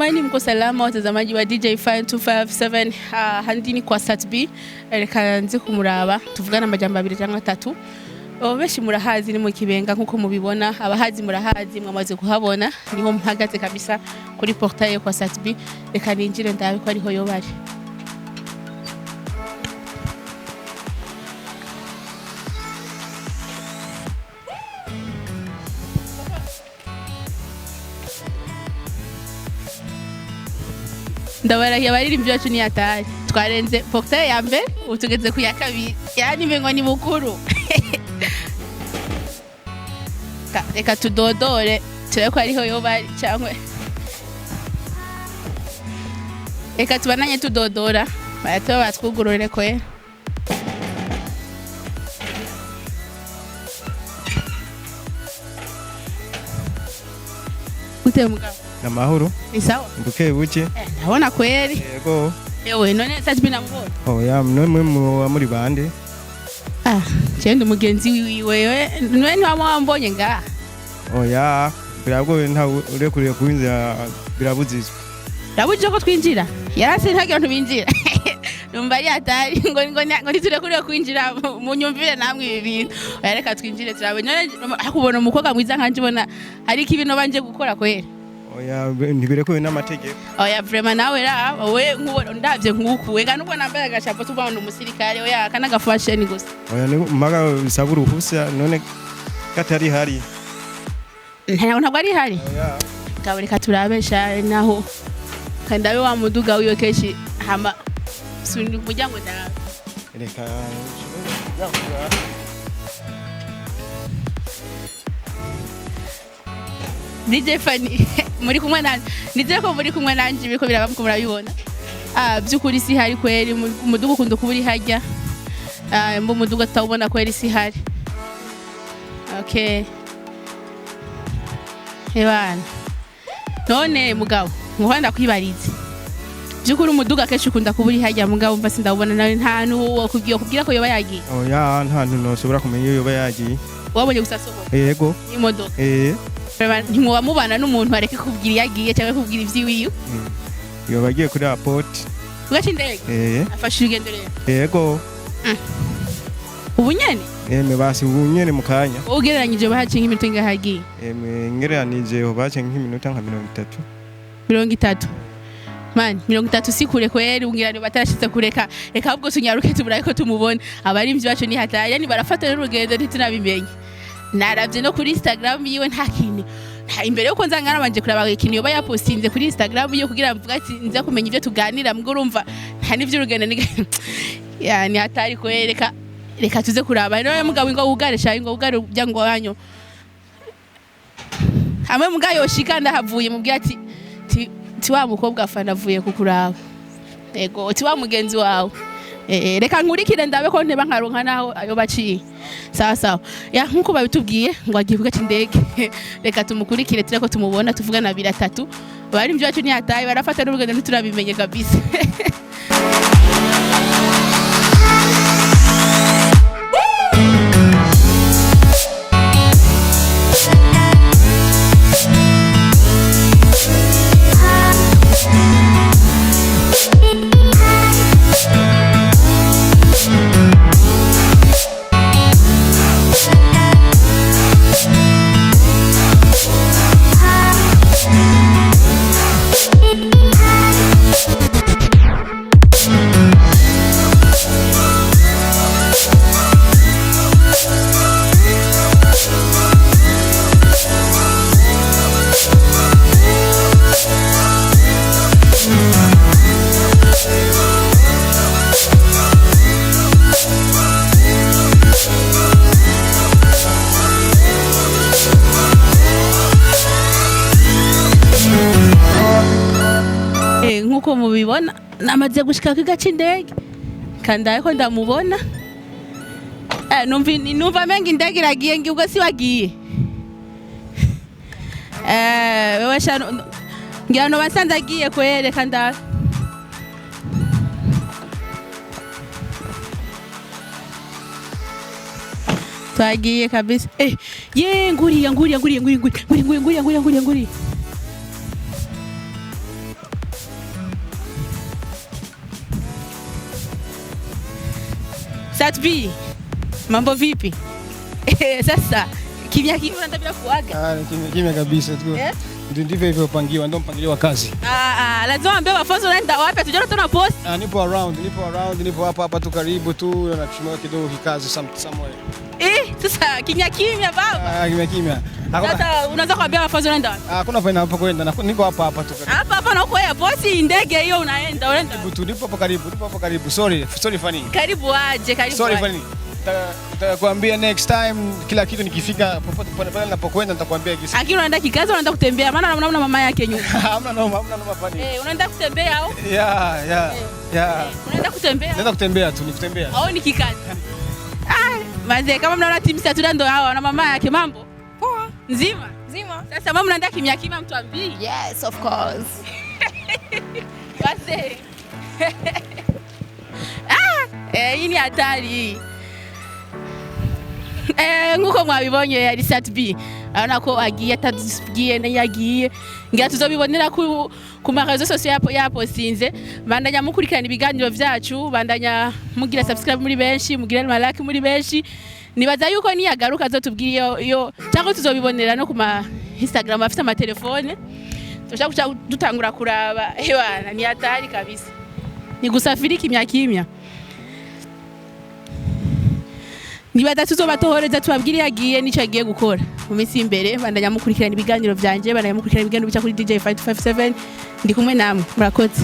Natumaini mko salama watazamaji wa DJ Fine 257 handini kwa Sat B. Reka nzi kumuraba tuvugana amajambo 2 cyangwa 3. Benshi murahazi ni mu Kibenga nkuko mubibona, abahazi murahazi mwamaze kuhabona, niho mpagaze kabisa kuri portail kwa Sat B. Reka ninjire ndabe ko ariho yo bari. Ndabarahiye abaririmbyi bacu ni atari twarenze portail ya mbere utugeze ku ya kabiri, yani mengo ni mukuru. Reka tudodore tube ko ariho yo bari cyangwa reka tubananye tudodora bayatoba batwugurure kwe. Ute mugabo namahoro ni sawa nduke buke ndabona kweri yego yewe none Sat B namubona oya mwe muri bande cyende umugenzi wiwe none wamubonye nga oya birabwo nta urekuriye kuinzira birabuzizwe rabuje ko twinjira yarase ntagira ntubinjira numva ari atari ngo ntiturekuriye kwinjira mu nyumvire namwe ibi bintu reka twinjire turabe none akubona umukobwa mwiza nkanje ubona ariko ibintu banje gukora kweri oya ntibirekuwe n'amategeko oya vraiment nawe ra we ndavye nkukuwe kandi ubwo nambaye agashapo tubona umusirikare oya kanaga fashion gusa oya maga bisabura uhusa none katari hari ntabwo ari hari oya kabureka turabesha naho kandabe wa muduga wiyo keshi hama sundi mujyango ndawe reka DJ Fani muri kumwe nanje nizeye ko muri kumwe nanje biko biraba murabibona byukuri si hari kweri umuduga ukunda kuburi hajya mbo muduga tawubona kweri si hari. Okay ebana none mugabo muhanda kwibarize byukuri umuduga keshi ukunda kuburi hajya mugabo mva sindabona nawe nta nuwo kubwira ko yoba yagiye oya nta ntu noshobora kumenya yoba yagiye wabonye gusasobo yego imodoka ntimuba mubana n'umuntu areke kubwira yagiye cyangwa kubwira ivyiwiyo yoba agiye kuri airport ugaca indege afashe urugendo rero yego ubunyene basi ubunyene mu kanya ugereranyije bahace nk'iminota ingahagiye ngereranije bahace nk'iminota nka 30 man 30 sikure kweri ungirane batarashitse kureka reka ahubwo tunyaruke tuburaye ko tumubona abarimvyi bacu ni hatari yani barafata n'urugendo ntitunabimenye. Naravye no kuri Instagram yiwe nta kintu imbere yuko nza ngarabanje kuraba ikintu yoba yapostinze kuri Instagram yo kugira mvuga ati nza kumenya ivyo tuganira mbwo urumva nta nivyo urugendo ni yani hatari kwereka reka tuze kuraba no mugabo ngo ugare shayi ngo ugare byango wanyo hamwe mugayo yoshika ndahavuye mubwira ati ti wa mukobwa afana avuye kukuraba yego ti wa mugenzi wawe reka nkurikire ndabe ko nteba nkaronka naho ayo baciye sawa ya nkuko babitubwiye ngo agivuga ati ndege reka tumukurikire tureko tumubona tuvugana 2-3 bari mvyo bacu ni hataye barafata n'urugendo ntiturabimenye kabisa. Nkuko mubibona namaze gushika kigaca indege kandaye ko ndamubona numva menga indege iragiye ngibwo si wagiye wewe shano ngira no basanze agiye kwereka ndaye twagiye kabisa nguriya Sat B. Mambo vipi? Sasa kimya unataka bila kuaga? Kimya kabisa tu. Ndivyo hivyo pangiwa, ndio mpangilio wa kazi. Lazima ambie wafuasi unaenda wapi? Tujana tuna post. Nipo around, nipo hapa tu karibu tu na kushimama kidogo kikazi somewhere. Sasa kimya baba. Kimya. Sasa unaweza kuambia wafuasi unaenda wapi? Hakuna faina hapa kwenda. Niko hapa tu karibu. Hapa na uko airport ndege hiyo unaenda. Nipo hapa karibu. Sorry funny. Karibu aje. Sorry funny. Nitakwambia next time kila kitu nikifika popote pale ninapokwenda nitakwambia kisa. Lakini unaenda kikazi unaenda kutembea maana unaona mama yake nyuma. Hamna noma fani. Unaenda kutembea au? Yeah. Unaenda kutembea? Naenda kutembea tu, nikutembea. Au ni kikazi? Mazee kama mnaona timu Satuna ndo hawa na mama yake mambo. Poa. Nzima. Sasa mama mnaenda kimya mtu ambii. Yes, of course. Basi. Hii ni hatari. Nguko mwabibonye yari Sat B. Arona ko agiye atatugiye yagiye. Ngira tuzobibonera ku marezo sociaux yapo sinze. Bandanya mukurikirana ibiganiro vyacu, bandanya mugira subscribe muri benshi, mugira like muri benshi. Nibaza yuko niyagaruka azotubwiye yo cyangwa tuzobibonera no ku Instagram afite ama telefone. Tushaka dutangura kuraba. Bana ni hatari kabisa. Ni gusafiri kimya. Nibaza tuzobatohoreza tubabwire yagiye nico agiye gukora mu minsi imbere bandanya mukurikirana ibiganiro byanje bandanya mukurikirana ibiganiro bica kuri DJ 557 ndi kumwe namwe murakoze.